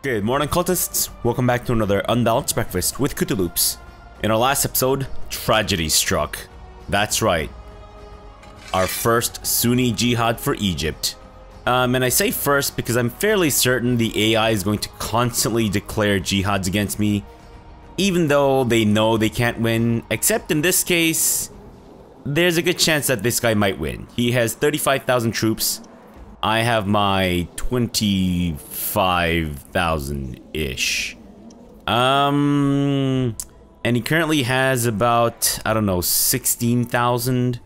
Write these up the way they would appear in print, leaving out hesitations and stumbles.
Good morning, cultists. Welcome back to another Unbalanced Breakfast with CthuLoops. In our last episode, tragedy struck. That's right. Our first Sunni jihad for Egypt. And I say first because I'm fairly certain the AI is going to constantly declare jihads against me, even though they know they can't win, except in this case, there's a good chance that this guy might win. He has 35,000 troops. I have my 25,000-ish. And he currently has about, I don't know, 16,000,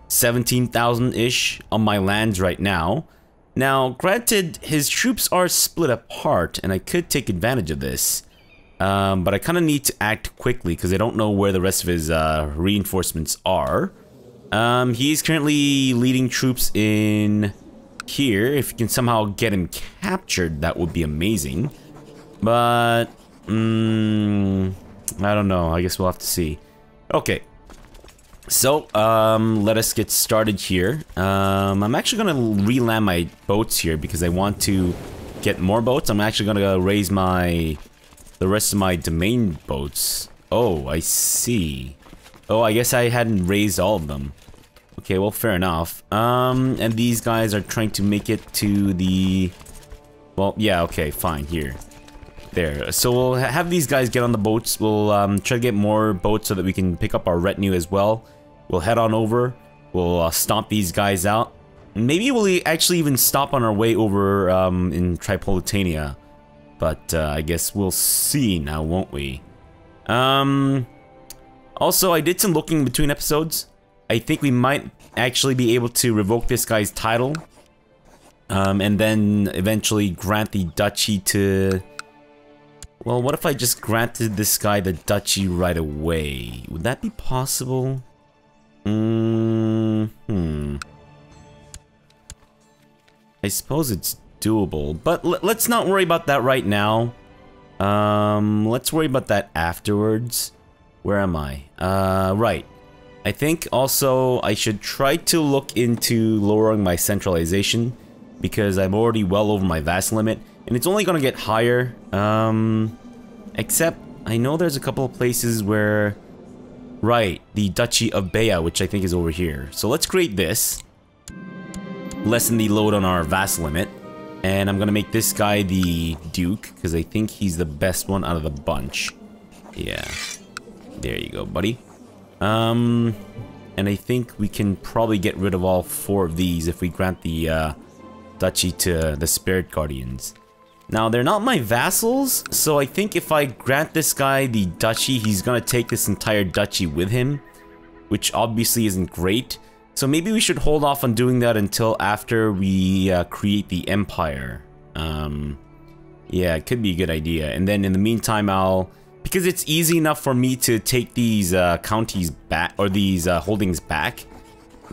17,000-ish on my lands right now. Now, granted, his troops are split apart, and I could take advantage of this. But I kind of need to act quickly, because I don't know where the rest of his reinforcements are. He's currently leading troops in here. If you can somehow get him captured, that would be amazing. But, I don't know. I guess we'll have to see. Okay. So, let us get started here. I'm actually going to re-land my boats here because I want to get more boats. I'm actually going to raise the rest of my domain boats. Oh, I see. Oh, I guess I hadn't raised all of them. Okay, well, fair enough. And these guys are trying to make it to the... Well, yeah, okay, fine, here. There. So we'll have these guys get on the boats. We'll try to get more boats so that we can pick up our retinue as well. We'll head on over. We'll stomp these guys out. Maybe we'll actually even stop on our way over in Tripolitania. But I guess we'll see now, won't we? Also, I did some looking between episodes. I think we might actually be able to revoke this guy's title. And then eventually grant the duchy to... Well, what if I just granted this guy the duchy right away? Would that be possible? I suppose it's doable, but let's not worry about that right now. Let's worry about that afterwards. Where am I? Right. I think also I should try to look into lowering my centralization because I'm already well over my vassal limit and it's only gonna get higher. Except I know there's a couple of places where... Right, the Duchy of Bea, which I think is over here. So let's create this. Lessen the load on our vassal limit. And I'm gonna make this guy the Duke, because I think he's the best one out of the bunch. Yeah. There you go, buddy. And I think we can probably get rid of all 4 of these if we grant the Duchy to the Spirit Guardians. Now, they're not my vassals, so I think if I grant this guy the duchy, he's gonna take this entire duchy with him, which obviously isn't great. So maybe we should hold off on doing that until after we create the empire. Yeah, it could be a good idea. And then in the meantime, because it's easy enough for me to take these counties back, or these holdings back,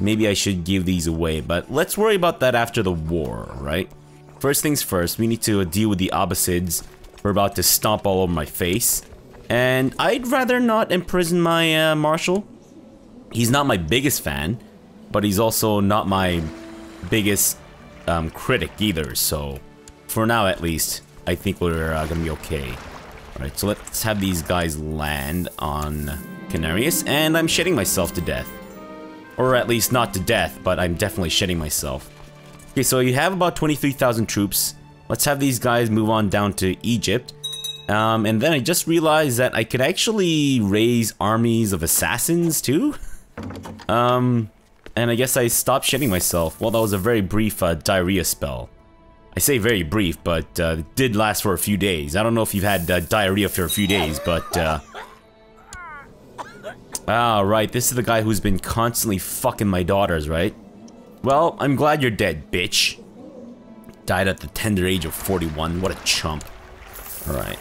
maybe I should give these away. But let's worry about that after the war, right? First things first, we need to deal with the Abbasids. We're about to stomp all over my face. And I'd rather not imprison my marshal. He's not my biggest fan, but he's also not my biggest critic either. So, for now at least, I think we're gonna be okay. Alright, so let's have these guys land on Canarius. And I'm shedding myself to death. Or at least not to death, but I'm definitely shedding myself. Okay, so you have about 23,000 troops. Let's have these guys move on down to Egypt. And then I just realized that I could actually raise armies of assassins too. And I guess I stopped shedding myself. Well, that was a very brief diarrhea spell. I say very brief, but it did last for a few days. I don't know if you've had diarrhea for a few days, but... Ah, right, this is the guy who's been constantly fucking my daughters, right? Well, I'm glad you're dead, bitch. Died at the tender age of 41. What a chump. Alright.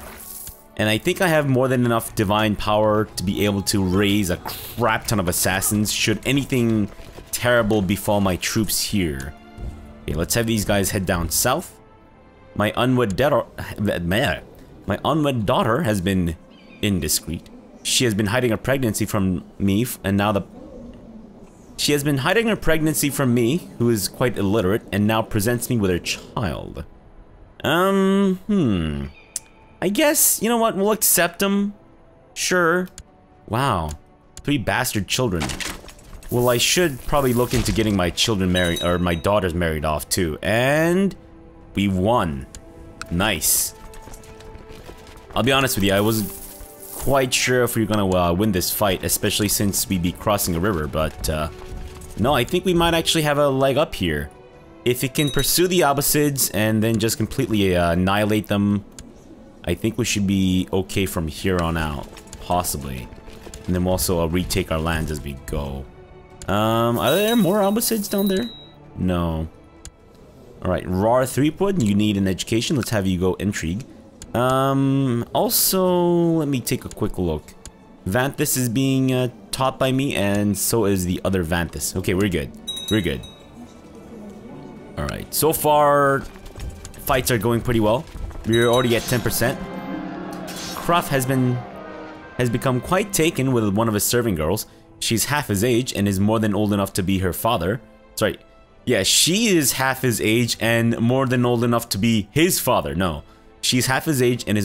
And I think I have more than enough divine power to be able to raise a crap ton of assassins should anything terrible befall my troops here. Okay, let's have these guys head down south. My unwed daughter has been indiscreet. She has been hiding a pregnancy from me, and now She has been hiding her pregnancy from me, who is quite illiterate, and now presents me with her child. I guess, you know what, we'll accept them. Sure. Wow. 3 bastard children. Well, I should probably look into getting my children married, or my daughters married off too. And we won. Nice. I'll be honest with you, I wasn't quite sure if we were gonna win this fight, especially since we'd be crossing a river, but no, I think we might actually have a leg up here. If it can pursue the Abbasids and then just completely annihilate them, I think we should be okay from here on out, possibly. And then we'll also retake our lands as we go. Are there more Abbasids down there? No. Alright, Rar Threepwood, you need an education. Let's have you go intrigue. Also, let me take a quick look. Vanthus is being taught by me, and so is the other Vanthus. Okay, we're good. We're good. Alright, so far, fights are going pretty well. We're already at 10%. Kruff has become quite taken with one of his serving girls. She's half his age and is more than old enough to be her father. Sorry. Yeah, she is half his age and more than old enough to be his father. No. She's half his age and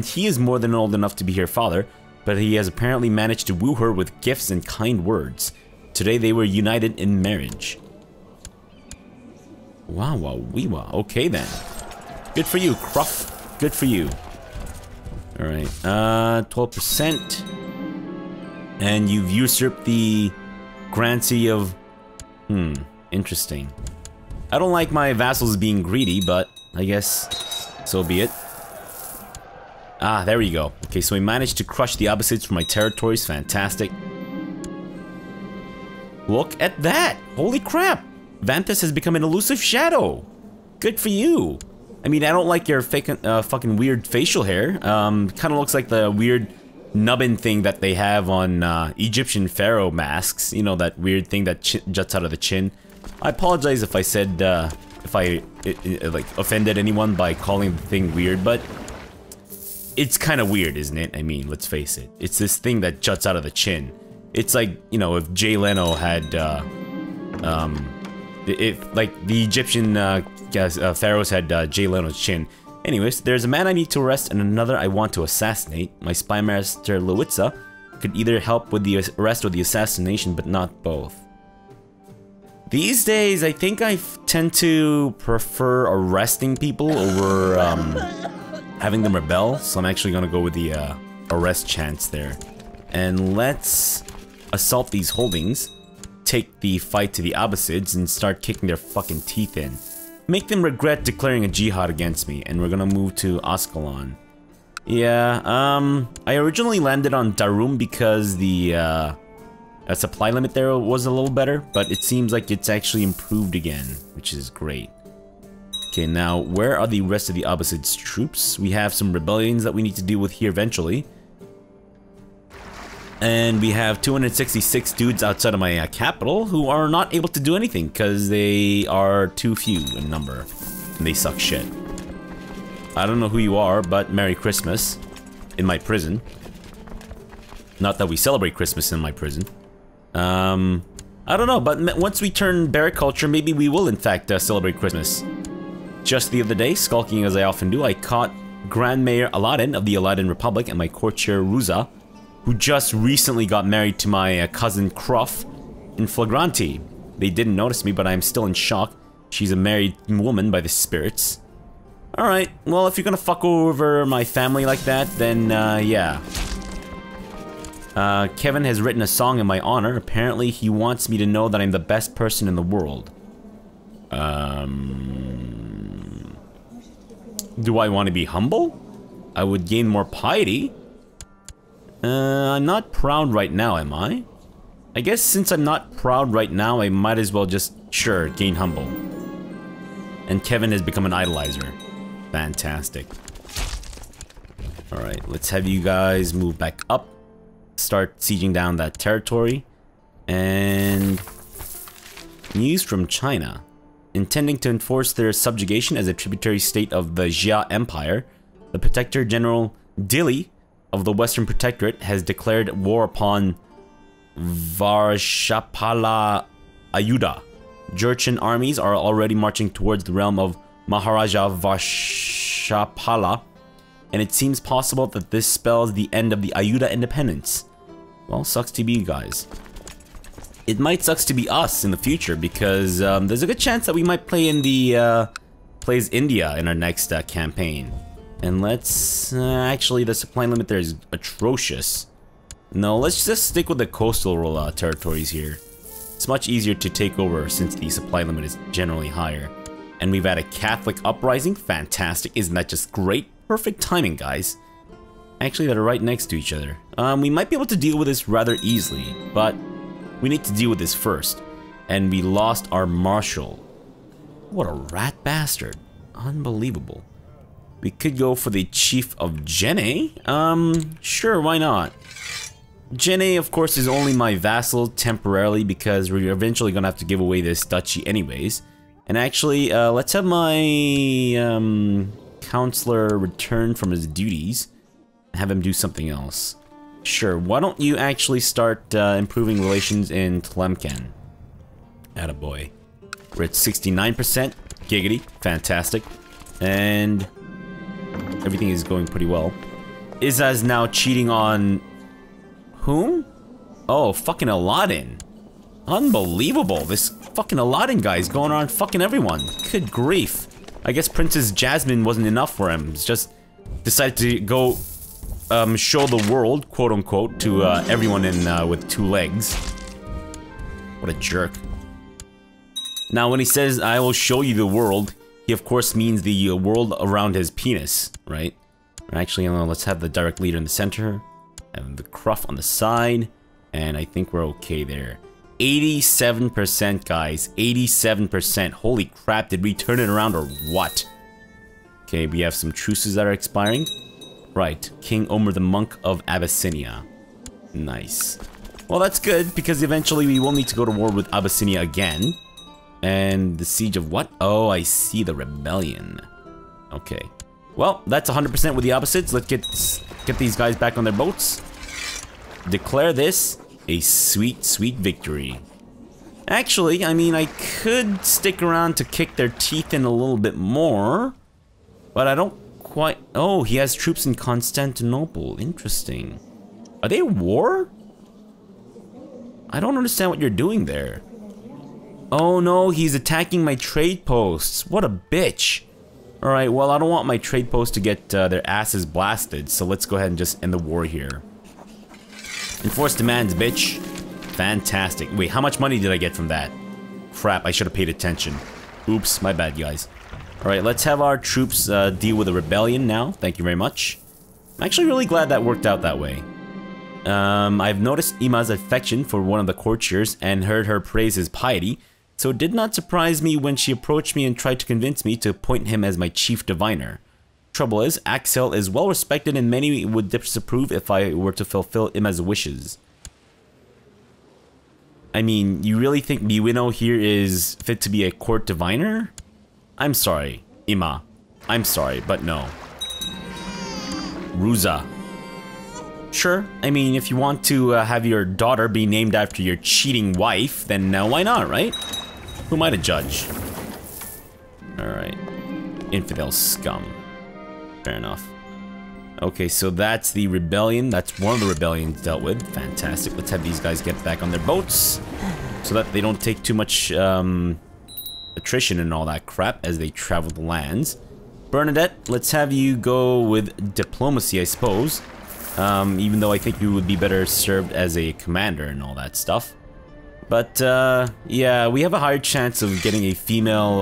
he is more than old enough to be her father, but he has apparently managed to woo her with gifts and kind words. Today they were united in marriage. Wow, wow, wee wow. Okay then. Good for you, Kruff. Good for you. Alright, 12%. And you've usurped the Grancy of... interesting. I don't like my vassals being greedy, but I guess so be it. Ah, there we go. Okay, so we managed to crush the Abbasids from my territories. Fantastic. Look at that! Holy crap! Vanthus has become an elusive shadow! Good for you! I mean, I don't like your fake, fucking weird facial hair. Kinda looks like the weird nubbin thing that they have on Egyptian pharaoh masks. You know, that weird thing that juts out of the chin. I apologize if I said, if I like offended anyone by calling the thing weird, but it's kind of weird, isn't it? I mean, let's face it. It's this thing that juts out of the chin. It's like, you know, if Jay Leno had, if like the Egyptian pharaohs had Jay Leno's chin. Anyways, there's a man I need to arrest and another I want to assassinate. My spy master Lewitza could either help with the arrest or the assassination, but not both. These days, I think I tend to prefer arresting people over having them rebel, so I'm actually gonna go with the arrest chance there. And let's assault these holdings, take the fight to the Abbasids, and start kicking their fucking teeth in. Make them regret declaring a jihad against me, and we're gonna move to Ascalon. Yeah, I originally landed on Darum because the supply limit there was a little better, but it seems like it's actually improved again, which is great. Okay, now, where are the rest of the Abbasids' troops? We have some rebellions that we need to deal with here eventually. And we have 266 dudes outside of my capital who are not able to do anything because they are too few in number. And they suck shit. I don't know who you are, but Merry Christmas in my prison. Not that we celebrate Christmas in my prison. I don't know, but once we turn barrack culture, maybe we will in fact celebrate Christmas. Just the other day, skulking as I often do, I caught Grand Mayor Aladdin of the Aladdin Republic and my court chair Ruza, who just recently got married to my cousin Kruff in flagranti. They didn't notice me, but I'm still in shock. She's a married woman by the spirits. Alright, well, if you're gonna fuck over my family like that, then, yeah. Kevin has written a song in my honor. Apparently, he wants me to know that I'm the best person in the world. Do I want to be humble? I would gain more piety. I'm not proud right now, am I? I guess since I'm not proud right now, I might as well just, sure, gain humble. And Kevin has become an idolizer. Fantastic. Alright, let's have you guys move back up. Start sieging down that territory. And news from China. Intending to enforce their subjugation as a tributary state of the Jia Empire, the Protector General Dili of the Western Protectorate has declared war upon Varshapala Ayuda. Jurchen armies are already marching towards the realm of Maharaja Varshapala. and it seems possible that this spells the end of the Ayuda independence. Well, sucks to be you guys. It might sucks to be us in the future because there's a good chance that we might play in the plays India in our next campaign. And let's actually the supply limit there is atrocious. No, let's just stick with the coastal territories here. It's much easier to take over since the supply limit is generally higher. And we've had a Catholic uprising. Fantastic. Isn't that just great? Perfect timing, guys. Actually, they're right next to each other. We might be able to deal with this rather easily, but we need to deal with this first. And we lost our marshal. What a rat bastard. Unbelievable. We could go for the Chief of Jade. Sure, why not? Jade, of course, is only my vassal temporarily because we're eventually gonna have to give away this duchy anyways. And actually, let's have my counselor return from his duties. Have him do something else. Sure, why don't you actually start improving relations in Tlemcen? Attaboy. We're at 69%. Giggity. Fantastic. And everything is going pretty well. Izza's now cheating on... whom? Oh, fucking Aladdin. Unbelievable. This fucking Aladdin guy is going around fucking everyone. Good grief. I guess Princess Jasmine wasn't enough for him. He's just decided to go show the world, quote unquote, to everyone in with 2 legs. What a jerk. Now, when he says, I will show you the world, he of course means the world around his penis, right? Actually, let's have the direct leader in the center, and the Cruff on the side, and I think we're okay there. 87%, guys. 87%. Holy crap, did we turn it around or what? Okay, we have some truces that are expiring. Right, King Omer the Monk of Abyssinia. Nice. Well, that's good, because eventually we will need to go to war with Abyssinia again. And the siege of what? Oh, I see, the rebellion. Okay. Well, that's 100% with the opposites. Let's get these guys back on their boats. Declare this a sweet, sweet victory. Actually, I mean, I could stick around to kick their teeth in a little bit more. But I don't quite... Oh, he has troops in Constantinople. Interesting. Are they at war? I don't understand what you're doing there. Oh no, he's attacking my trade posts. What a bitch. Alright, well, I don't want my trade posts to get their asses blasted, so let's go ahead and just end the war here. Enforce demands, bitch. Fantastic. Wait, how much money did I get from that? Crap, I should have paid attention. Oops, my bad, guys. Alright, let's have our troops deal with the rebellion now. Thank you very much. I'm actually really glad that worked out that way. I've noticed Ima's affection for one of the courtiers and heard her praise his piety, so it did not surprise me when she approached me and tried to convince me to appoint him as my chief diviner. Trouble is, Axel is well respected and many would disapprove if I were to fulfill Ima's wishes. I mean, you really think Miwino here is fit to be a court diviner? I'm sorry, Ima. I'm sorry, but no. Ruza. Sure, I mean, if you want to have your daughter be named after your cheating wife, then why not, right? Who am I to judge? Alright. Infidel scum. Fair enough. Okay, so that's the rebellion. That's one of the rebellions dealt with. Fantastic. Let's have these guys get back on their boats so that they don't take too much attrition and all that crap as they travel the lands. Bernadette, let's have you go with diplomacy, I suppose. Even though I think you would be better served as a commander and all that stuff. But, yeah, we have a higher chance of getting a female,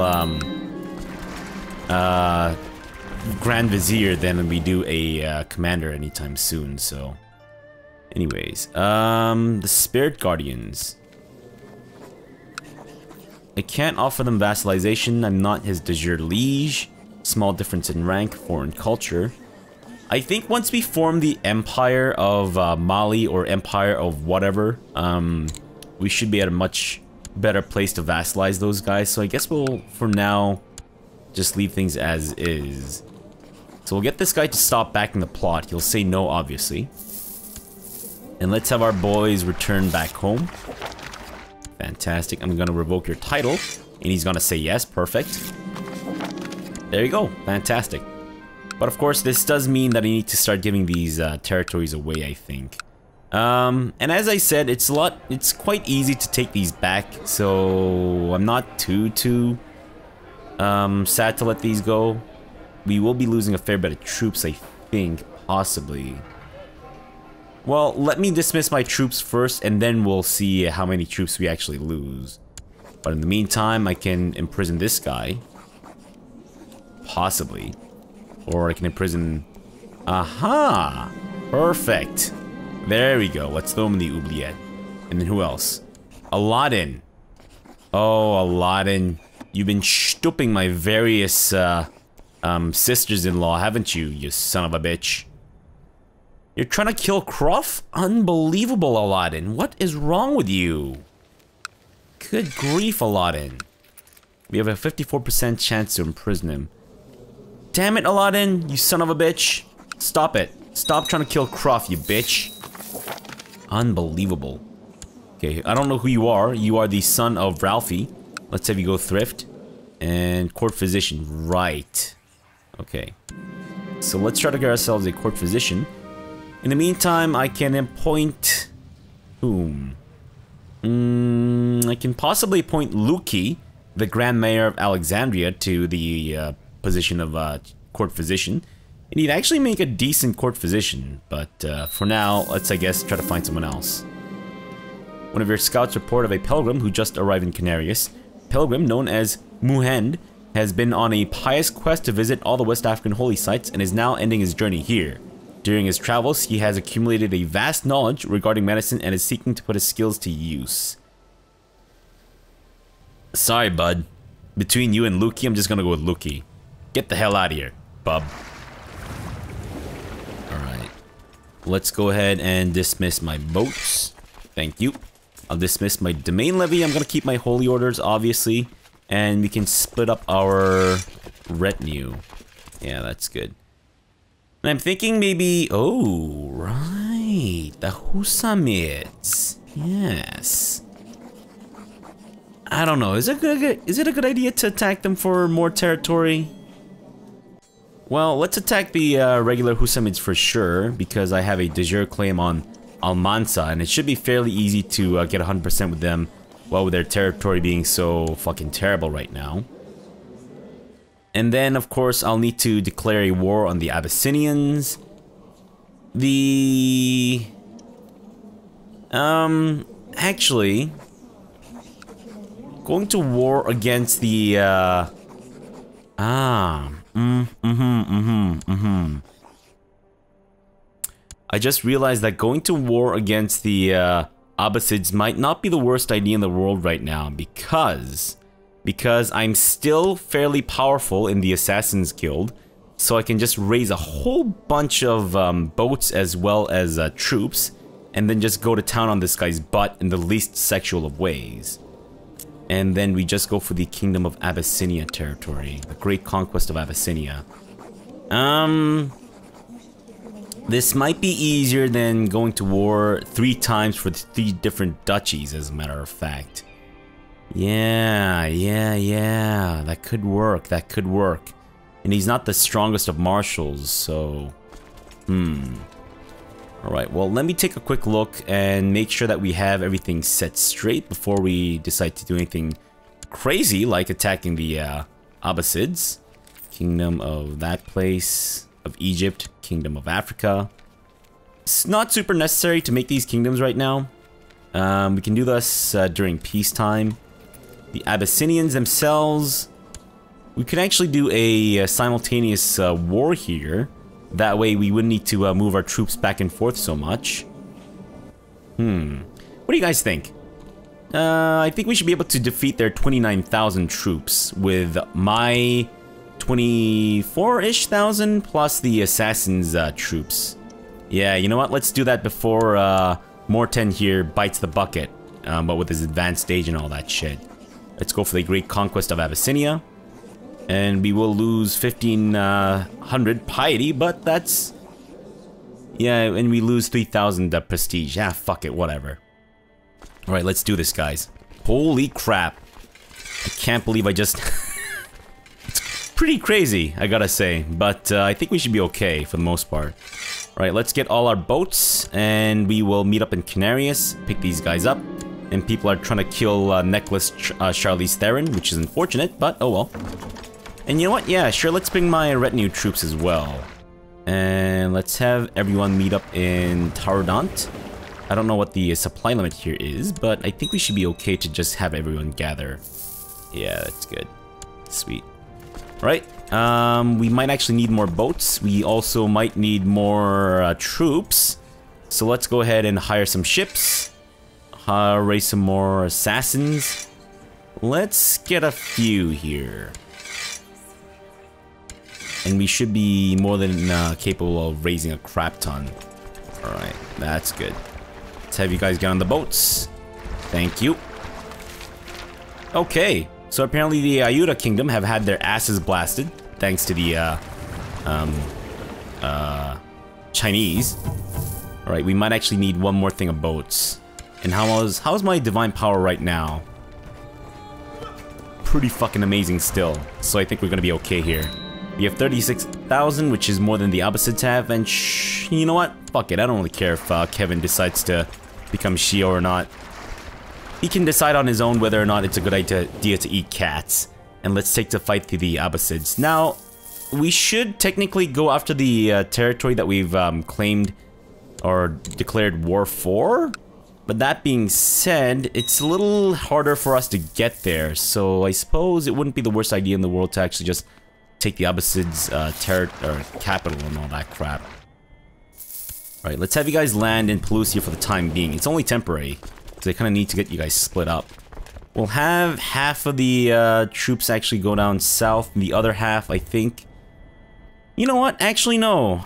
Grand Vizier than we do a, commander anytime soon, so... Anyways, the Spirit Guardians. I can't offer them vassalization, I'm not his de jure liege. Small difference in rank, foreign culture. I think once we form the Empire of Mali or Empire of whatever, we should be at a much better place to vassalize those guys. So I guess we'll, for now, just leave things as is. So we'll get this guy to stop backing the plot. He'll say no, obviously. And let's have our boys return back home. Fantastic. I'm gonna revoke your title. And he's gonna say yes. Perfect. There you go. Fantastic. But of course, this does mean that I need to start giving these territories away, I think. And as I said, it's quite easy to take these back, so I'm not too sad to let these go. We will be losing a fair bit of troops, I think, possibly. Well, let me dismiss my troops first, and then we'll see how many troops we actually lose. But in the meantime, I can imprison this guy. Possibly. Or I can imprison... Aha! Perfect. There we go. Let's throw him in the oubliette. And then who else? Aladdin. Oh, Aladdin. You've been stooping my various sisters-in-law, haven't you, you son of a bitch? You're trying to kill Croft? Unbelievable, Aladdin. What is wrong with you? Good grief, Aladdin. We have a 54% chance to imprison him. Damn it, Aladdin, you son of a bitch. Stop it. Stop trying to kill Croft, you bitch. Unbelievable. Okay, I don't know who you are. You are the son of Ralphie. Let's have you go thrift. And court physician. Right. Okay. So let's try to get ourselves a court physician. In the meantime, I can appoint... whom? I can possibly appoint Luki, the Grand Mayor of Alexandria, to the position of court physician. And he'd actually make a decent court physician, but for now, let's, I guess, try to find someone else. One of your scouts report of a pilgrim who just arrived in Canarius. Pilgrim, known as Muhend, has been on a pious quest to visit all the West African holy sites and is now ending his journey here. During his travels, he has accumulated a vast knowledge regarding medicine and is seeking to put his skills to use. Sorry, bud. Between you and Luki, I'm just gonna go with Luki. Get the hell out of here, bub. Alright. Let's go ahead and dismiss my boats. Thank you. I'll dismiss my domain levy. I'm gonna keep my holy orders, obviously. And we can split up our retinue. Yeah, that's good. And I'm thinking maybe... oh, right. The Husamids. Yes. I don't know. Is it a good idea to attack them for more territory? Well, let's attack the regular Husamids for sure, because I have a de jure claim on Almansa, and it should be fairly easy to get 100% with them, well, with their territory being so fucking terrible right now. And then, of course, I'll need to declare a war on the Abyssinians. Actually... going to war against the, I just realized that going to war against the, Abbasids might not be the worst idea in the world right now, because I'm still fairly powerful in the Assassin's Guild, so I can just raise a whole bunch of, boats as well as, troops, and then just go to town on this guy's butt in the least sexual of ways. And then we just go for the Kingdom of Abyssinia territory. The Great Conquest of Abyssinia. This might be easier than going to war 3 times for the 3 different duchies, as a matter of fact. Yeah. That could work, And he's not the strongest of marshals, so... Alright, well, let me take a quick look and make sure that we have everything set straight before we decide to do anything crazy, like attacking the Abbasids. Kingdom of that place, of Egypt, Kingdom of Africa. It's not super necessary to make these kingdoms right now. We can do this during peacetime. The Abyssinians themselves, we could actually do a simultaneous war here. That way we wouldn't need to move our troops back and forth so much. What do you guys think? I think we should be able to defeat their 29,000 troops with my 24-ish thousand plus the assassins' troops. Yeah, you know what? Let's do that before Morten here bites the bucket, but with his advanced stage and all that shit. Let's go for the Great Conquest of Abyssinia. And we will lose 1,500 piety, but that's... yeah, and we lose 3,000 prestige. Ah, fuck it, whatever. Alright, let's do this, guys. Holy crap. I can't believe I just... it's pretty crazy, I gotta say. But I think we should be okay for the most part. Alright, let's get all our boats, and we will meet up in Canarius, pick these guys up. And people are trying to kill Necklace Charlize Theron, which is unfortunate, but oh well. And you know what? Yeah, sure, let's bring my retinue troops as well. And let's have everyone meet up in Tarodont. I don't know what the supply limit here is, but I think we should be okay to just have everyone gather. Yeah, that's good. Sweet. Right. We might actually need more boats. We also might need more troops. So let's go ahead and hire some ships. Raise some more assassins. Let's get a few here. And we should be more than capable of raising a crap ton. Alright, that's good. Let's have you guys get on the boats. Thank you. Okay, so apparently the Ayuda Kingdom have had their asses blasted. Thanks to the Chinese. Alright, we might actually need one more thing of boats. And how's my divine power right now? Pretty fucking amazing still. So I think we're gonna be okay here. We have 36,000, which is more than the Abbasids have, and you know what? Fuck it, I don't really care if Kevin decides to become Shio or not. He can decide on his own whether or not it's a good idea to eat cats. And let's take the fight to the Abbasids. Now, we should technically go after the territory that we've claimed or declared war for. But that being said, it's a little harder for us to get there. So I suppose it wouldn't be the worst idea in the world to actually just take the Abbasids' capital and all that crap. Alright, let's have you guys land in Pelusia for the time being. It's only temporary, because I kind of need to get you guys split up. We'll have half of the troops actually go down south, and the other half, I think... You know what? Actually, no.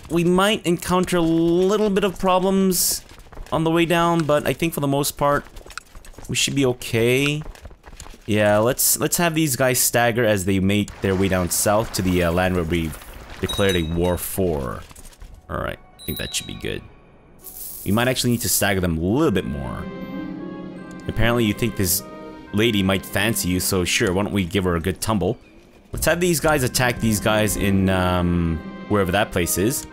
We might encounter a little bit of problems on the way down, but I think for the most part, we should be okay. Yeah, let's have these guys stagger as they make their way down south to the land where we've declared a war for. Alright, I think that should be good. We might actually need to stagger them a little bit more. Apparently you think this lady might fancy you, so sure, why don't we give her a good tumble. Let's have these guys attack these guys in wherever that place is.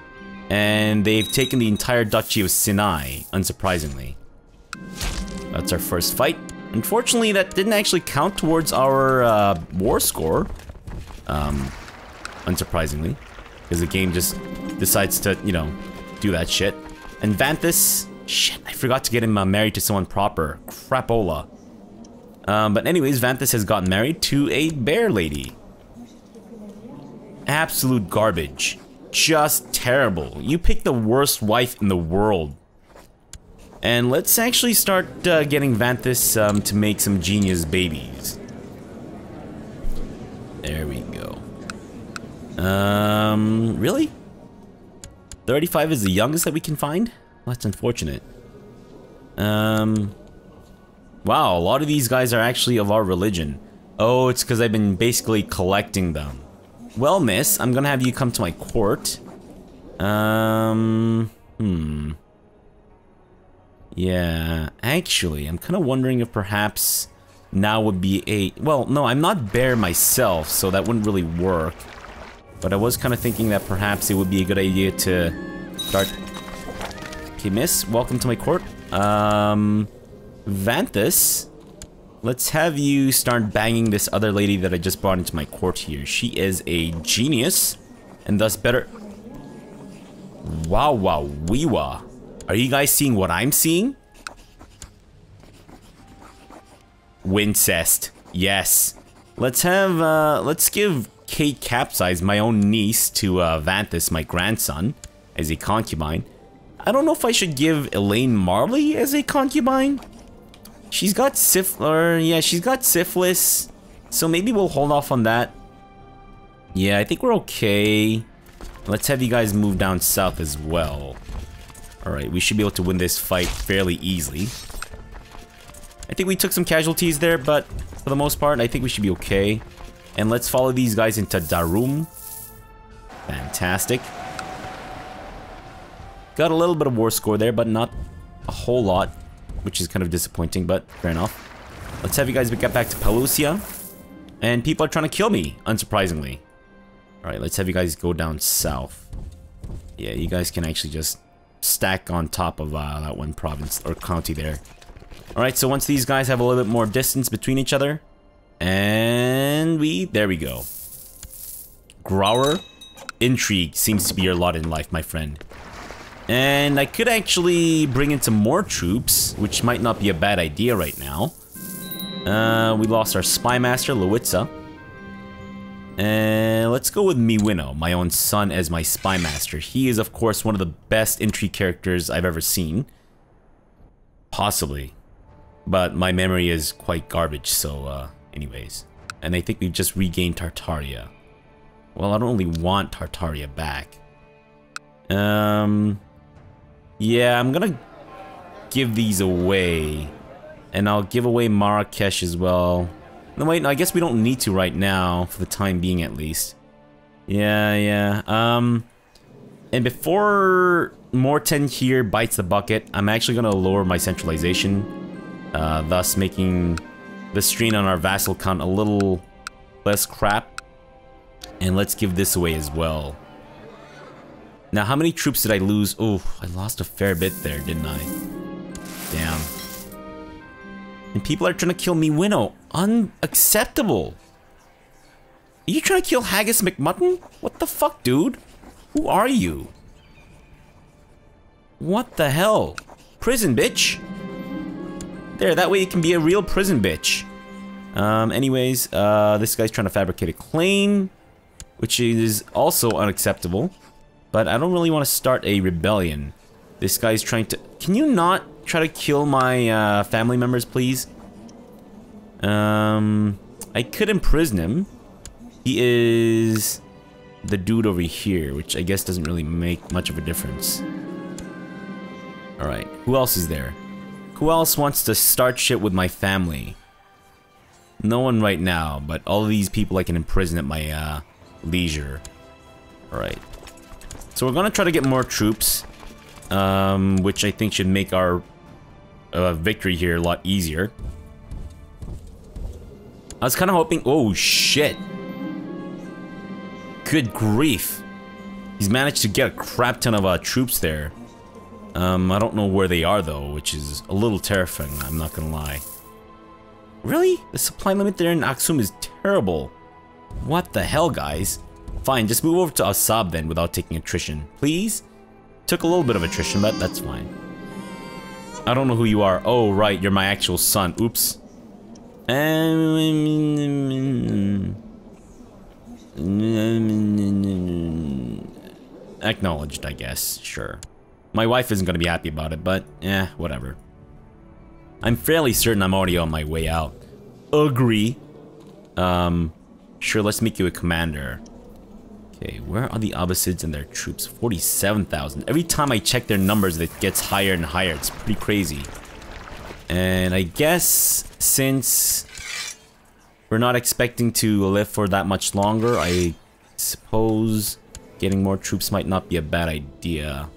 And they've taken the entire Duchy of Sinai, unsurprisingly. That's our first fight. Unfortunately, that didn't actually count towards our war score. Unsurprisingly. Because the game just decides to, you know, do that shit. And Vanthus... Shit, I forgot to get him married to someone proper. Crapola. But anyways, Vanthus has gotten married to a bear lady. Absolute garbage. Just terrible. You picked the worst wife in the world. And let's actually start getting Vanthus to make some genius babies. There we go. Really? 35 is the youngest that we can find? Well, that's unfortunate. Wow, a lot of these guys are actually of our religion. Oh, it's because I've been basically collecting them. Well, miss, I'm gonna have you come to my court. Yeah, actually, I'm kind of wondering if perhaps now would be a... Well, no, I'm not bear myself, so that wouldn't really work. But I was kind of thinking that perhaps it would be a good idea to start... Okay, miss, welcome to my court. Vanthus, let's have you start banging this other lady that I just brought into my court here. She is a genius, and thus better... Wow, wow, wee-wah. Are you guys seeing what I'm seeing? Wincest. Yes. Let's have, let's give Kate Capsize, my own niece, to Vanthus, my grandson, as a concubine. I don't know if I should give Elaine Marley as a concubine. She's got she's got syphilis, so maybe we'll hold off on that. Yeah, I think we're okay. Let's have you guys move down south as well. Alright, we should be able to win this fight fairly easily. I think we took some casualties there, but for the most part, I think we should be okay. And let's follow these guys into Darum. Fantastic. Got a little bit of war score there, but not a whole lot, which is kind of disappointing, but fair enough. Let's have you guys get back to Pelusia. And people are trying to kill me, unsurprisingly. Alright, let's have you guys go down south. Yeah, you guys can actually just stack on top of that one province or county there. Alright, so once these guys have a little bit more distance between each other, and there we go. Grower, intrigue seems to be your lot in life, my friend. And I could actually bring in some more troops, which might not be a bad idea right now. We lost our spy master, Lowitza. And let's go with Miwino, my own son, as my spy master. He is, of course, one of the best intrigue characters I've ever seen. Possibly. But my memory is quite garbage, so, anyways. And I think we've just regained Tartaria. Well, I don't really want Tartaria back. Yeah, I'm gonna give these away. And I'll give away Marrakesh as well. No, wait, no, I guess we don't need to right now, for the time being at least. Yeah. And before Morten here bites the bucket, I'm actually gonna lower my centralization, thus making the strain on our vassal count a little less crap. And let's give this away as well. Now, how many troops did I lose? Oh, I lost a fair bit there, didn't I? Damn. And people are trying to kill me, Winnow. Unacceptable. Are you trying to kill Haggis McMutton? What the fuck, dude? Who are you? What the hell? Prison, bitch. There, that way it can be a real prison, bitch. Anyways, this guy's trying to fabricate a claim, which is also unacceptable. But I don't really want to start a rebellion. This guy's trying to... Can you not try to kill my family members, please? I could imprison him. He is the dude over here, which I guess doesn't really make much of a difference. Alright, who else is there? Who else wants to start shit with my family? No one right now, but all of these people I can imprison at my leisure. Alright. So we're gonna try to get more troops, which I think should make our victory here a lot easier. I was kind of hoping... Oh, shit. Good grief. He's managed to get a crap ton of troops there. I don't know where they are, though, which is a little terrifying, I'm not gonna lie. Really? The supply limit there in Aksum is terrible. What the hell, guys? Fine, just move over to Asab then without taking attrition. Please? Took a little bit of attrition, but that's fine. I don't know who you are. Oh, right, you're my actual son. Oops. Acknowledged, I guess. Sure. My wife isn't gonna be happy about it, but whatever. I'm fairly certain I'm already on my way out. Agree. Sure, let's make you a commander. Okay, where are the Abbasids and their troops? 47,000. Every time I check their numbers, it gets higher and higher. It's pretty crazy. And I guess since we're not expecting to live for that much longer, I suppose getting more troops might not be a bad idea.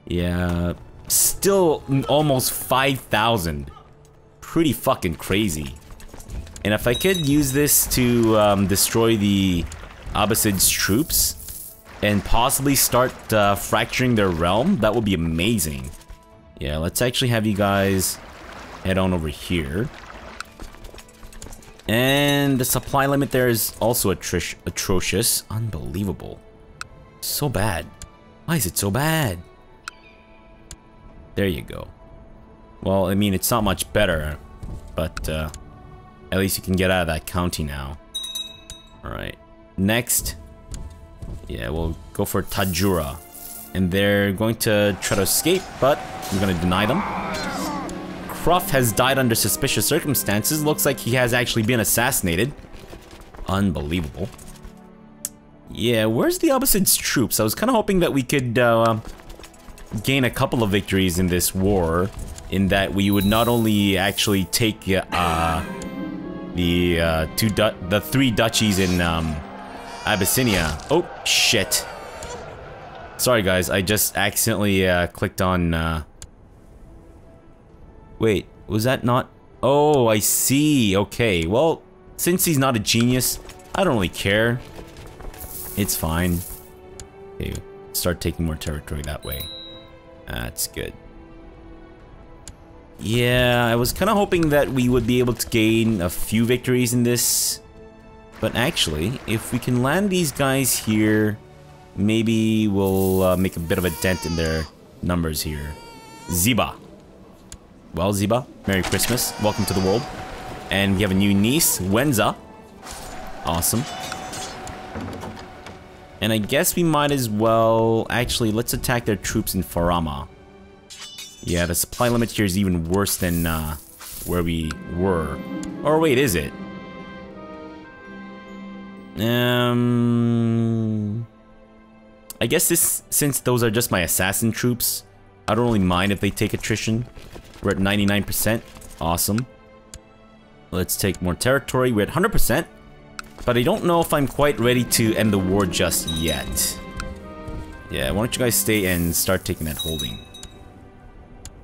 Yeah, still almost 5,000. Pretty fucking crazy. And if I could use this to destroy the Abbasid's troops and possibly start fracturing their realm, that would be amazing. Yeah, let's actually have you guys head on over here. And the supply limit there is also atrocious. Unbelievable. So bad. Why is it so bad? There you go. Well, I mean, it's not much better, but at least you can get out of that county now. Alright. Next. Yeah, we'll go for Tajura. And they're going to try to escape, but I'm going to deny them. Kruff has died under suspicious circumstances. Looks like he has actually been assassinated. Unbelievable. Yeah, where's the Abbasid's troops? I was kind of hoping that we could gain a couple of victories in this war. In that we would not only actually take the three duchies in Abyssinia. Oh, shit. Sorry, guys. I just accidentally clicked on... Wait, was that not... Oh, I see. Okay, well, since he's not a genius, I don't really care. It's fine. Okay, start taking more territory that way. That's good. Yeah, I was kind of hoping that we would be able to gain a few victories in this. But actually, if we can land these guys here, maybe we'll make a bit of a dent in their numbers here. Ziba. Well, Ziba, Merry Christmas. Welcome to the world. And we have a new niece, Wenza. Awesome. And I guess we might as well... Actually, let's attack their troops in Farama. Yeah, the supply limit here is even worse than where we were. Or wait, is it? I guess since those are just my assassin troops, I don't really mind if they take attrition. We're at 99%. Awesome. Let's take more territory. We're at 100%. But I don't know if I'm quite ready to end the war just yet. Yeah, why don't you guys stay and start taking that holding.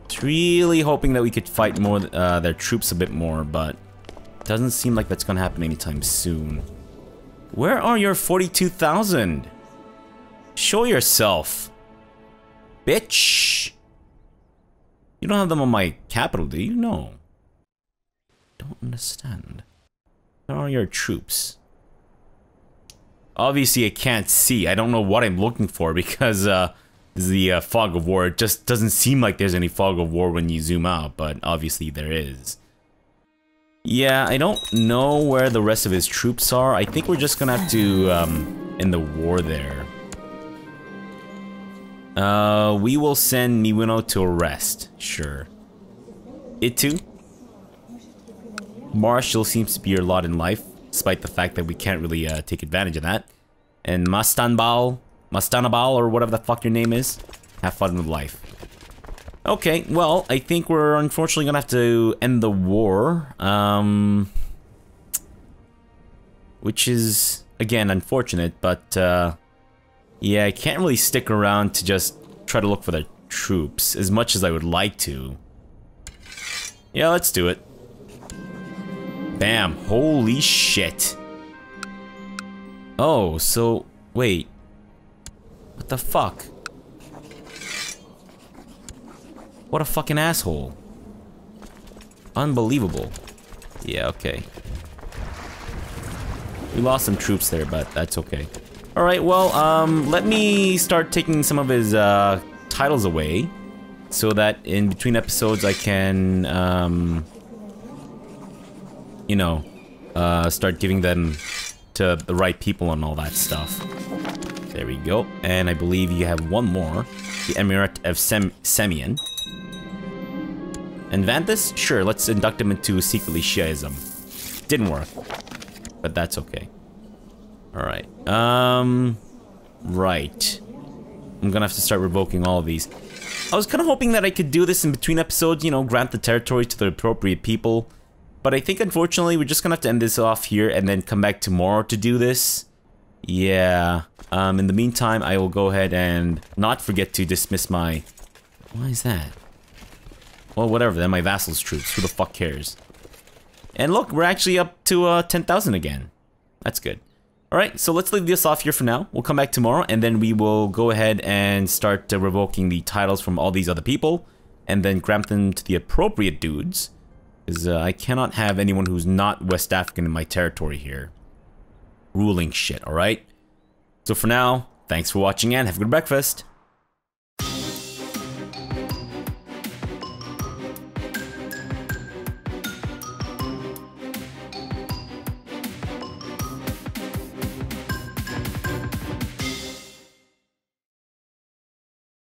It's really hoping that we could fight more their troops a bit more, but it doesn't seem like that's gonna happen anytime soon. Where are your 42,000? Show yourself. Bitch! You don't have them on my capital, do you? No. Don't understand. Where are your troops? Obviously, I can't see. I don't know what I'm looking for because the fog of war. It just doesn't seem like there's any fog of war when you zoom out, but obviously there is. Yeah, I don't know where the rest of his troops are. I think we're just gonna have to end the war there. We will send Miwino to arrest. Sure. Itu. Marshall seems to be your lot in life, despite the fact that we can't really take advantage of that. And Mastanabal, or whatever the fuck your name is, have fun with life. Okay, well, I think we're unfortunately gonna have to end the war. Which is, again, unfortunate, but yeah, I can't really stick around to just try to look for their troops, as much as I would like to. Yeah, let's do it. Bam. Holy shit. Oh, so... Wait. What the fuck? What a fucking asshole. Unbelievable. Yeah, okay. We lost some troops there, but that's okay. Alright, well, let me start taking some of his, titles away. So that in between episodes I can, you know, start giving them to the right people and all that stuff. There we go. And I believe you have one more. The Emirate of Semyon. And Vanthus? Sure, let's induct him into secretly Shiaism. Didn't work. But that's okay. Alright. Right. I'm gonna have to start revoking all of these. I was kind of hoping that I could do this in between episodes, you know, grant the territory to the appropriate people. But I think, unfortunately, we're just gonna have to end this off here and then come back tomorrow to do this. Yeah. In the meantime, I will go ahead and not forget to dismiss my... Why is that? Well, whatever, they're my vassals' troops. Who the fuck cares? And look, we're actually up to 10,000 again. That's good. Alright, so let's leave this off here for now. We'll come back tomorrow, and then we will go ahead and start revoking the titles from all these other people, and then grant them to the appropriate dudes. Because I cannot have anyone who's not West African in my territory here. Ruling shit, alright? So for now, thanks for watching and have a good breakfast.